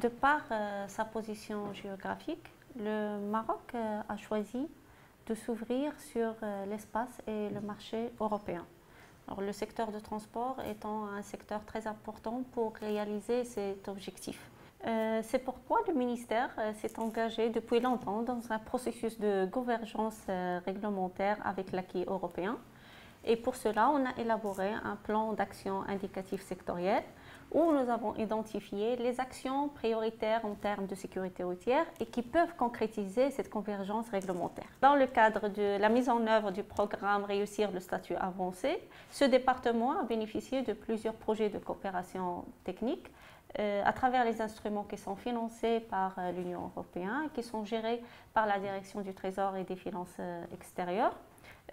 De par sa position géographique, le Maroc a choisi de s'ouvrir sur l'espace et le marché européen. Alors, le secteur de transport étant un secteur très important pour réaliser cet objectif. C'est pourquoi le ministère s'est engagé depuis longtemps dans un processus de convergence réglementaire avec l'acquis européen. Et pour cela, on a élaboré un plan d'action indicatif sectoriel où nous avons identifié les actions prioritaires en termes de sécurité routière et qui peuvent concrétiser cette convergence réglementaire. Dans le cadre de la mise en œuvre du programme Réussir le statut avancé, ce département a bénéficié de plusieurs projets de coopération technique à travers les instruments qui sont financés par l'Union européenne et qui sont gérés par la Direction du Trésor et des Finances extérieures.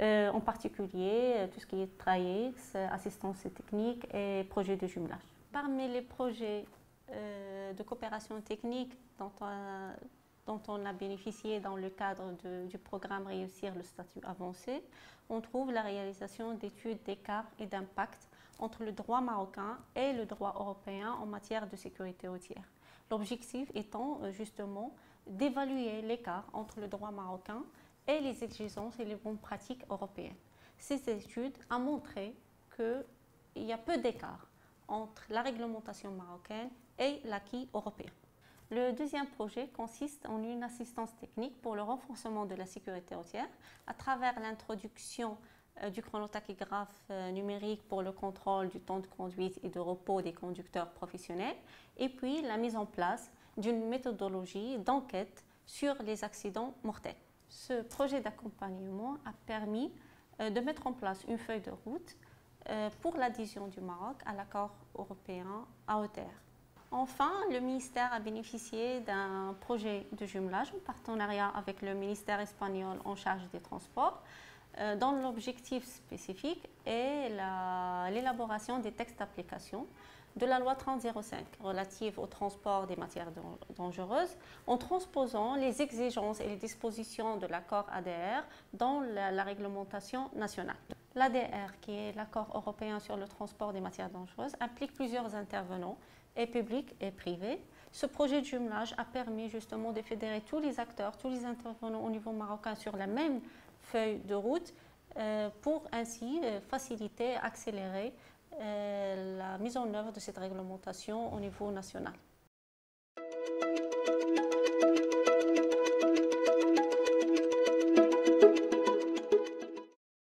En particulier tout ce qui est TRAIEX, assistance technique et projets de jumelage. Parmi les projets de coopération technique dont on a bénéficié dans le cadre du programme Réussir le statut avancé, on trouve la réalisation d'études d'écart et d'impact entre le droit marocain et le droit européen en matière de sécurité routière. L'objectif étant justement d'évaluer l'écart entre le droit marocain et les exigences et les bonnes pratiques européennes. Ces études ont montré qu'il y a peu d'écart entre la réglementation marocaine et l'acquis européen. Le deuxième projet consiste en une assistance technique pour le renforcement de la sécurité routière à travers l'introduction du chronotachygraphe numérique pour le contrôle du temps de conduite et de repos des conducteurs professionnels et puis la mise en place d'une méthodologie d'enquête sur les accidents mortels. Ce projet d'accompagnement a permis de mettre en place une feuille de route pour l'adhésion du Maroc à l'accord européen AOTR. Enfin, le ministère a bénéficié d'un projet de jumelage en partenariat avec le ministère espagnol en charge des transports, dont l'objectif spécifique est l'élaboration des textes d'application de la loi 3005 relative au transport des matières dangereuses en transposant les exigences et les dispositions de l'accord ADR dans la réglementation nationale. L'ADR, qui est l'accord européen sur le transport des matières dangereuses, implique plusieurs intervenants, et publics et privés. Ce projet de jumelage a permis justement de fédérer tous les acteurs, tous les intervenants au niveau marocain sur la même feuille de route pour ainsi faciliter, accélérer la mise en œuvre de cette réglementation au niveau national.